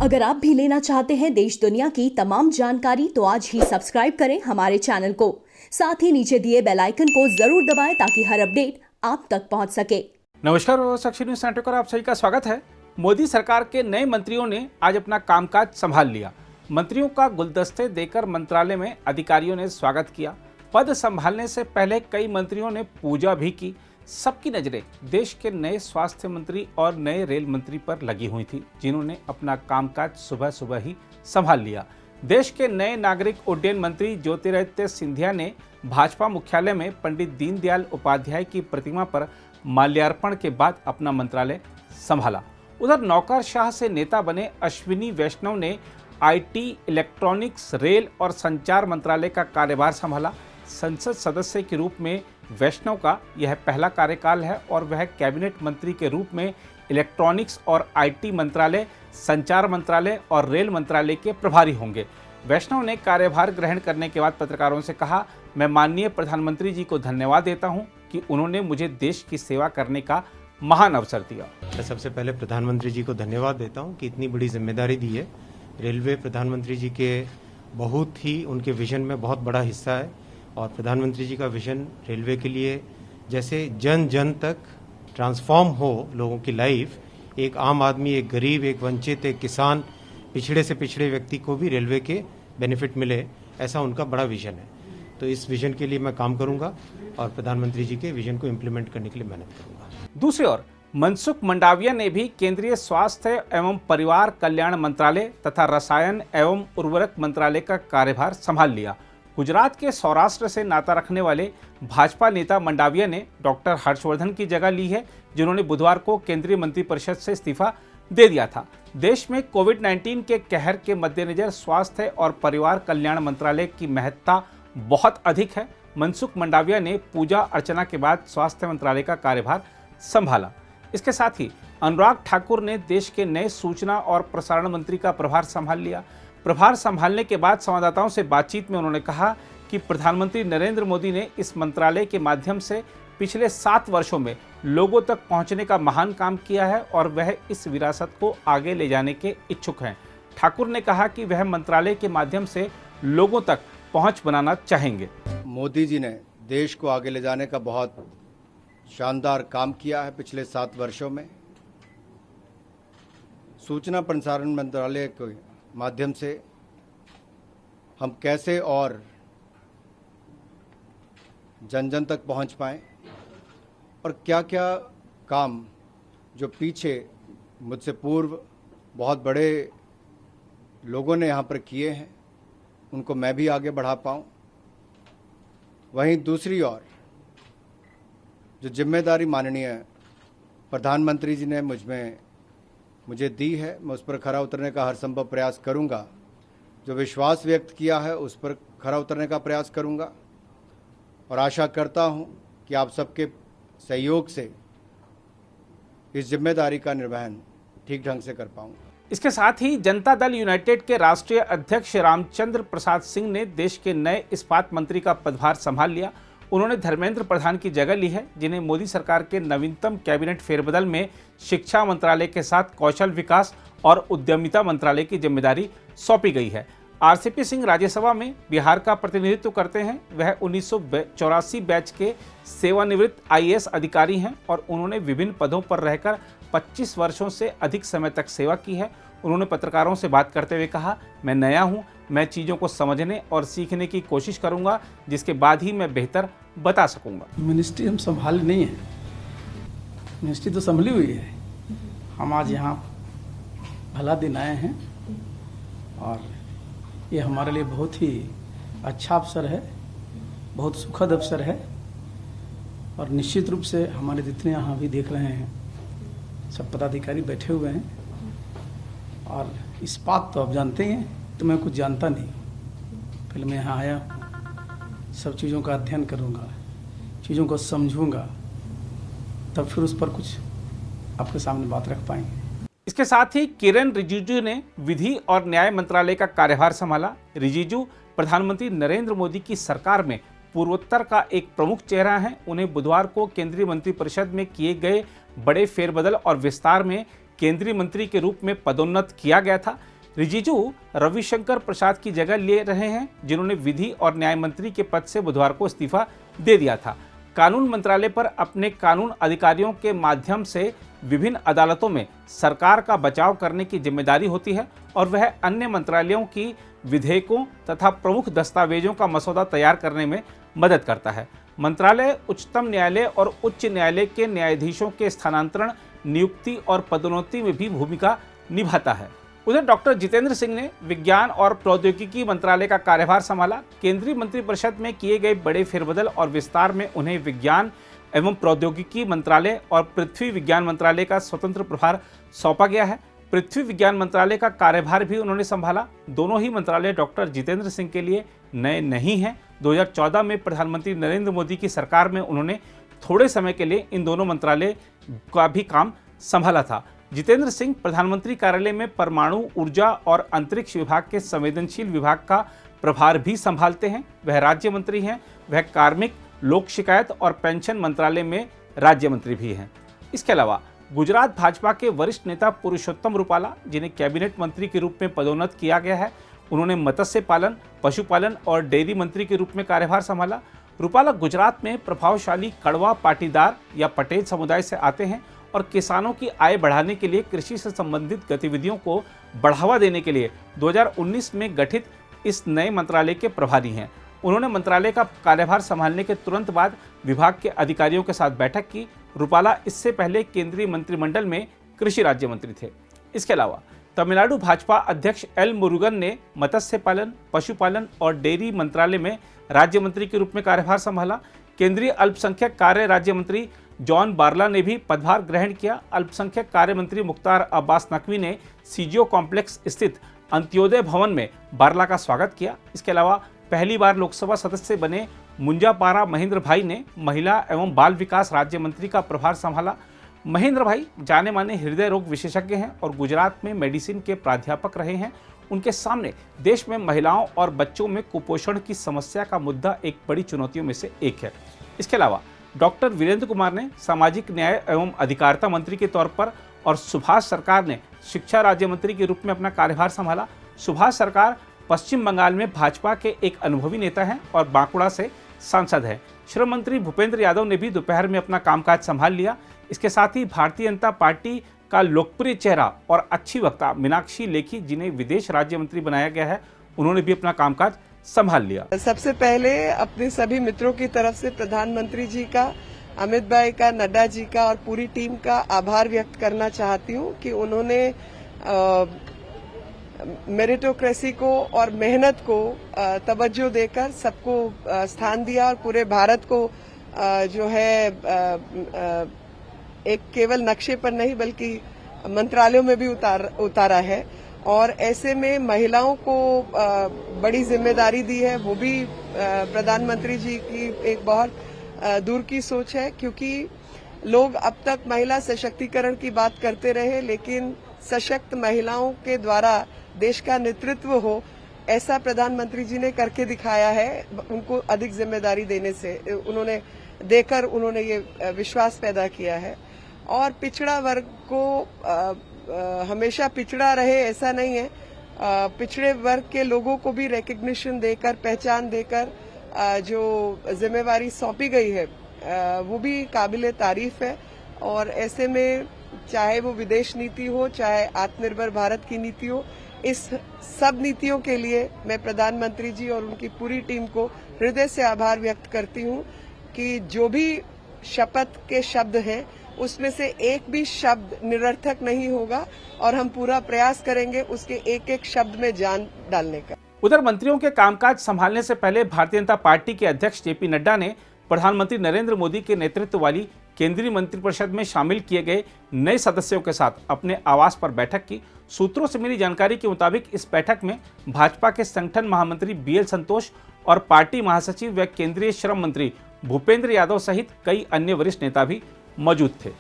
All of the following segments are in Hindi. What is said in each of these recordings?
अगर आप भी लेना चाहते हैं देश दुनिया की तमाम जानकारी तो आज ही सब्सक्राइब करें हमारे चैनल को। साथ ही नीचे दिए बेल आइकन को जरूर दबाएं ताकि हर अपडेट आप तक पहुंच सके। नमस्कार, साक्षी न्यूज सेंटर पर आप सभी का स्वागत है। मोदी सरकार के नए मंत्रियों ने आज अपना कामकाज संभाल लिया। मंत्रियों का गुलदस्ते देकर मंत्रालय में अधिकारियों ने स्वागत किया। पद संभालने से पहले कई मंत्रियों ने पूजा भी की। सबकी नजरें देश के नए स्वास्थ्य मंत्री और नए रेल मंत्री पर लगी हुई थी, जिन्होंने अपना कामकाज सुबह सुबह ही संभाल लिया। देश के नए नागरिक उड्डयन मंत्री ज्योतिरादित्य सिंधिया ने भाजपा मुख्यालय में पंडित दीनदयाल उपाध्याय की प्रतिमा पर माल्यार्पण के बाद अपना मंत्रालय संभाला। उधर नौकरशाह से नेता बने अश्विनी वैष्णव ने आईटी, इलेक्ट्रॉनिक्स, रेल और संचार मंत्रालय का कार्यभार संभाला। संसद सदस्य के रूप में वैष्णव का यह पहला कार्यकाल है और वह कैबिनेट मंत्री के रूप में इलेक्ट्रॉनिक्स और आईटी मंत्रालय, संचार मंत्रालय और रेल मंत्रालय के प्रभारी होंगे। वैष्णव ने कार्यभार ग्रहण करने के बाद पत्रकारों से कहा, मैं माननीय प्रधानमंत्री जी को धन्यवाद देता हूं कि उन्होंने मुझे देश की सेवा करने का महान अवसर दिया। मैं सबसे पहले प्रधानमंत्री जी को धन्यवाद देता हूं कि इतनी बड़ी जिम्मेदारी दी है। रेलवे प्रधानमंत्री जी के बहुत ही उनके विजन में बहुत बड़ा हिस्सा है और प्रधानमंत्री जी का विजन रेलवे के लिए जैसे जन जन तक ट्रांसफॉर्म हो लोगों की लाइफ, एक आम आदमी, एक गरीब, एक वंचित, एक किसान, पिछड़े से पिछड़े व्यक्ति को भी रेलवे के बेनिफिट मिले, ऐसा उनका बड़ा विजन है। तो इस विजन के लिए मैं काम करूंगा और प्रधानमंत्री जी के विजन को इम्प्लीमेंट करने के लिए मेहनत करूंगा। दूसरी ओर मनसुख मंडाविया ने भी केंद्रीय स्वास्थ्य एवं परिवार कल्याण मंत्रालय तथा रसायन एवं उर्वरक मंत्रालय का कार्यभार संभाल लिया। गुजरात के सौराष्ट्र से नाता रखने वाले भाजपा नेता मंडाविया ने डॉक्टर हर्षवर्धन की जगह ली है, जिन्होंने बुधवार को केंद्रीय मंत्रिपरिषद से इस्तीफा दे दिया था। देश में कोविड-19 के कहर के मद्देनजर स्वास्थ्य और परिवार कल्याण मंत्रालय की महत्ता बहुत अधिक है। मनसुख मंडाविया ने पूजा अर्चना के बाद स्वास्थ्य मंत्रालय का कार्यभार संभाला। इसके साथ ही अनुराग ठाकुर ने देश के नए सूचना और प्रसारण मंत्री का प्रभार संभाल लिया। प्रभार संभालने के बाद संवाददाताओं से बातचीत में उन्होंने कहा कि प्रधानमंत्री नरेंद्र मोदी ने इस मंत्रालय के माध्यम से पिछले 7 वर्षों में लोगों तक पहुंचने का महान काम किया है और वह इस विरासत को आगे ले जाने के इच्छुक हैं। ठाकुर ने कहा कि वह मंत्रालय के माध्यम से लोगों तक पहुंच बनाना चाहेंगे। मोदी जी ने देश को आगे ले जाने का बहुत शानदार काम किया है पिछले 7 वर्षों में। सूचना प्रसारण मंत्रालय के माध्यम से हम कैसे और जन जन तक पहुंच पाएं और क्या क्या काम जो पीछे मुझसे पूर्व बहुत बड़े लोगों ने यहाँ पर किए हैं उनको मैं भी आगे बढ़ा पाऊँ। वहीं दूसरी ओर जो जिम्मेदारी माननीय प्रधानमंत्री जी ने मुझे दी है, मैं उस पर खरा उतरने का हर संभव प्रयास करूंगा। जो विश्वास व्यक्त किया है उस पर खरा उतरने का प्रयास करूंगा और आशा करता हूं कि आप सबके सहयोग से इस जिम्मेदारी का निर्वहन ठीक ढंग से कर पाऊंगा। इसके साथ ही जनता दल यूनाइटेड के राष्ट्रीय अध्यक्ष रामचंद्र प्रसाद सिंह ने देश के नए इस्पात मंत्री का पदभार संभाल लिया। उन्होंने धर्मेंद्र प्रधान की जगह ली है, जिन्हें मोदी सरकार के नवीनतम कैबिनेट फेरबदल में शिक्षा मंत्रालय के साथ कौशल विकास और उद्यमिता मंत्रालय की जिम्मेदारी सौंपी गई है। आरसीपी सिंह राज्यसभा में बिहार का प्रतिनिधित्व करते हैं। वह 1984 बैच के सेवानिवृत्त आईएएस अधिकारी हैं और उन्होंने विभिन्न पदों पर रहकर 25 वर्षों से अधिक समय तक सेवा की है। उन्होंने पत्रकारों से बात करते हुए कहा, मैं नया हूं, मैं चीज़ों को समझने और सीखने की कोशिश करूंगा, जिसके बाद ही मैं बेहतर बता सकूंगा। मिनिस्ट्री हम संभाले नहीं है, मिनिस्ट्री तो संभली हुई है। हम आज यहाँ भला दिन आए हैं और ये हमारे लिए बहुत ही अच्छा अवसर है, बहुत सुखद अवसर है और निश्चित रूप से हमारे जितने यहाँ भी देख रहे हैं सब पदाधिकारी बैठे हुए हैं और इस बात तो आप जानते ही हैं, तो मैं कुछ जानता नहीं। पहले मैं यहाँ आया, सब चीज़ों का अध्ययन करूँगा, चीज़ों को समझूंगा, तब फिर उस पर कुछ आपके सामने बात रख पाएंगे। इसके साथ ही किरेन रिजिजू ने विधि और न्याय मंत्रालय का कार्यभार संभाला। रिजिजू प्रधानमंत्री नरेंद्र मोदी की सरकार में पूर्वोत्तर का एक प्रमुख चेहरा हैं। उन्हें बुधवार को केंद्रीय मंत्रिपरिषद में किए गए बड़े फेरबदल और विस्तार में केंद्रीय मंत्री के रूप में पदोन्नत किया गया था। रिजिजू रविशंकर प्रसाद की जगह ले रहे हैं, जिन्होंने विधि और न्याय मंत्री के पद से बुधवार को इस्तीफा दे दिया था। कानून मंत्रालय पर अपने कानून अधिकारियों के माध्यम से विभिन्न अदालतों में सरकार का बचाव करने की जिम्मेदारी होती है और वह अन्य मंत्रालयों की विधेयकों तथा प्रमुख दस्तावेजों का मसौदा तैयार करने में मदद करता है। मंत्रालय उच्चतम न्यायालय और उच्च न्यायालय के न्यायाधीशों के स्थानांतरण, नियुक्ति और पदोन्नति में भी भूमिका निभाता है। उधर डॉक्टर जितेंद्र सिंह ने विज्ञान और प्रौद्योगिकी मंत्रालय का कार्यभार संभाला। केंद्रीय मंत्रिपरिषद में किए गए बड़े फेरबदल और विस्तार में उन्हें विज्ञान एवं प्रौद्योगिकी मंत्रालय और पृथ्वी विज्ञान मंत्रालय का स्वतंत्र प्रभार सौंपा गया है। पृथ्वी विज्ञान मंत्रालय का कार्यभार भी उन्होंने संभाला। दोनों ही मंत्रालय डॉक्टर जितेंद्र सिंह के लिए नए नहीं हैं। 2014 में प्रधानमंत्री नरेंद्र मोदी की सरकार में उन्होंने थोड़े समय के लिए इन दोनों मंत्रालय का भी काम संभाला था। जितेंद्र सिंह प्रधानमंत्री कार्यालय में परमाणु ऊर्जा और अंतरिक्ष विभाग के संवेदनशील विभाग का प्रभार भी संभालते हैं। वह राज्य मंत्री हैं। वह कार्मिक, लोक शिकायत और पेंशन मंत्रालय में राज्य मंत्री भी हैं। इसके अलावा गुजरात भाजपा के वरिष्ठ नेता पुरुषोत्तम रूपाला, जिन्हें कैबिनेट मंत्री के रूप में पदोन्नत किया गया है, उन्होंने मत्स्य पालन, पशुपालन और डेयरी मंत्री के रूप में कार्यभार संभाला। रूपाला गुजरात में प्रभावशाली कड़वा पाटीदार या पटेल समुदाय से आते हैं और किसानों की आय बढ़ाने के लिए कृषि से संबंधित गतिविधियों को बढ़ावा देने के लिए 2019 में गठित इस नए मंत्रालय के प्रभारी हैं। उन्होंने मंत्रालय का कार्यभार संभालने के तुरंत बाद विभाग के अधिकारियों के साथ बैठक की। रूपाला इससे पहले केंद्रीय मंत्रिमंडल में कृषि राज्य मंत्री थे। इसके अलावा तमिलनाडु भाजपा अध्यक्ष एल मुरुगन ने मत्स्य पालन, पशुपालन और डेयरी मंत्रालय में राज्य मंत्री के रूप में कार्यभार संभाला। केंद्रीय अल्पसंख्यक कार्य राज्य मंत्री जॉन बारला ने भी पदभार ग्रहण किया। अल्पसंख्यक कार्य मंत्री मुख्तार अब्बास नकवी ने सीजीओ कॉम्प्लेक्स स्थित अंत्योदय भवन में बारला का स्वागत किया। इसके अलावा पहली बार लोकसभा सदस्य बने मुंजापारा महेंद्र भाई ने महिला एवं बाल विकास राज्य मंत्री का प्रभार संभाला। महेंद्र भाई जाने माने हृदय रोग विशेषज्ञ हैं और गुजरात में मेडिसिन के प्राध्यापक रहे हैं। उनके सामने देश में महिलाओं और बच्चों में कुपोषण की समस्या का मुद्दा एक बड़ी चुनौतियों में से एक है। इसके अलावा डॉक्टर वीरेंद्र कुमार ने सामाजिक न्याय एवं अधिकारिता मंत्री के तौर पर और सुभाष सरकार ने शिक्षा राज्य मंत्री के रूप में अपना कार्यभार संभाला। सुभाष सरकार पश्चिम बंगाल में भाजपा के एक अनुभवी नेता हैं और बांकुड़ा से सांसद हैं। श्रम मंत्री भूपेंद्र यादव ने भी दोपहर में अपना कामकाज संभाल लिया। इसके साथ ही भारतीय जनता पार्टी का लोकप्रिय चेहरा और अच्छी वक्ता मीनाक्षी लेखी, जिन्हें विदेश राज्य मंत्री बनाया गया है, उन्होंने भी अपना कामकाज संभाल लिया। सबसे पहले अपने सभी मित्रों की तरफ से प्रधानमंत्री जी का, अमित भाई का, नड्डा जी का और पूरी टीम का आभार व्यक्त करना चाहती हूँ कि उन्होंने मेरिटोक्रेसी को और मेहनत को तवज्जो देकर सबको स्थान दिया और पूरे भारत को जो है एक केवल नक्शे पर नहीं बल्कि मंत्रालयों में भी उतारा है। और ऐसे में महिलाओं को बड़ी जिम्मेदारी दी है, वो भी प्रधानमंत्री जी की एक बहुत दूर की सोच है, क्योंकि लोग अब तक महिला सशक्तिकरण की बात करते रहे, लेकिन सशक्त महिलाओं के द्वारा देश का नेतृत्व हो, ऐसा प्रधानमंत्री जी ने करके दिखाया है। उनको अधिक जिम्मेदारी देने से उन्होंने ये विश्वास पैदा किया है। और पिछड़ा वर्ग को हमेशा पिछड़ा रहे ऐसा नहीं है, पिछड़े वर्ग के लोगों को भी रिकग्निशन देकर, पहचान देकर जो जिम्मेवारी सौंपी गई है वो भी काबिले तारीफ है। और ऐसे में चाहे वो विदेश नीति हो, चाहे आत्मनिर्भर भारत की नीति हो, इस सब नीतियों के लिए मैं प्रधानमंत्री जी और उनकी पूरी टीम को हृदय से आभार व्यक्त करती हूँ कि जो भी शपथ के शब्द हैं उसमें से एक भी शब्द निरर्थक नहीं होगा और हम पूरा प्रयास करेंगे उसके एक एक शब्द में जान डालने का। उधर मंत्रियों के कामकाज संभालने से पहले भारतीय जनता पार्टी के अध्यक्ष जेपी नड्डा ने प्रधानमंत्री नरेंद्र मोदी के नेतृत्व वाली केंद्रीय मंत्रिपरिषद में शामिल किए गए नए सदस्यों के साथ अपने आवास पर बैठक की। सूत्रों से मिली जानकारी के मुताबिक इस बैठक में भाजपा के संगठन महामंत्री बीएल संतोष और पार्टी महासचिव व केंद्रीय श्रम मंत्री भूपेंद्र यादव सहित कई अन्य वरिष्ठ नेता भी मौजूद थे।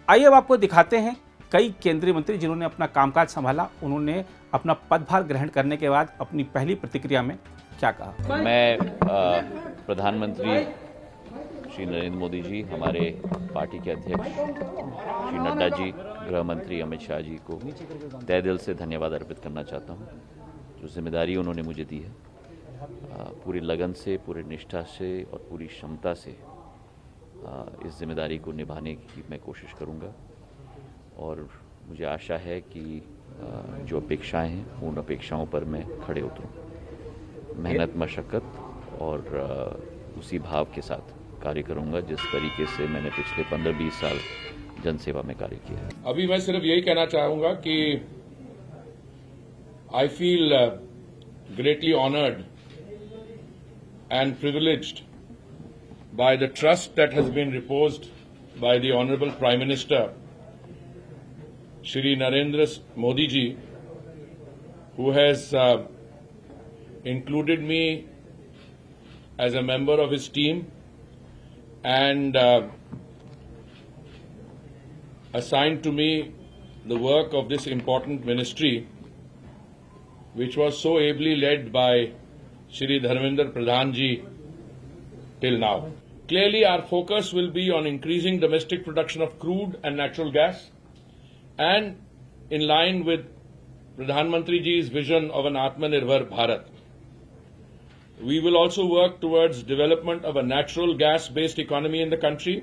आइए अब आपको दिखाते हैं कई केंद्रीय मंत्री जिन्होंने अपना कामकाज संभाला। उन्होंने अपना पदभार ग्रहण करने के बाद अपनी पहली प्रतिक्रिया में क्या कहा। मैं प्रधानमंत्री श्री नरेंद्र मोदी जी, हमारे पार्टी के अध्यक्ष श्री नड्डा जी, गृह मंत्री अमित शाह जी को तहे दिल से धन्यवाद अर्पित करना चाहता हूं। जो जिम्मेदारी उन्होंने मुझे दी है, पूरी लगन से, पूरी निष्ठा से और पूरी क्षमता से इस जिम्मेदारी को निभाने की मैं कोशिश करूंगा और मुझे आशा है कि जो अपेक्षाएं हैं उन अपेक्षाओं पर मैं खड़े उतरूं। मेहनत, मशक्कत और उसी भाव के साथ कार्य करूंगा जिस तरीके से मैंने पिछले 15-20 साल जनसेवा में कार्य किया है। अभी मैं सिर्फ यही कहना चाहूंगा कि I feel greatly honoured and privileged by the trust that has been reposed by the Honorable Prime Minister, Shri Narendra Modi ji, who has included me as a member of his team and assigned to me the work of this important ministry, which was so ably led by Shri Dharmendra Pradhan ji till now. Clearly, our focus will be on increasing domestic production of crude and natural gas, and in line with Pradhan Mantri ji's vision of an Atmanirbhar Bharat. We will also work towards development of a natural gas-based economy in the country.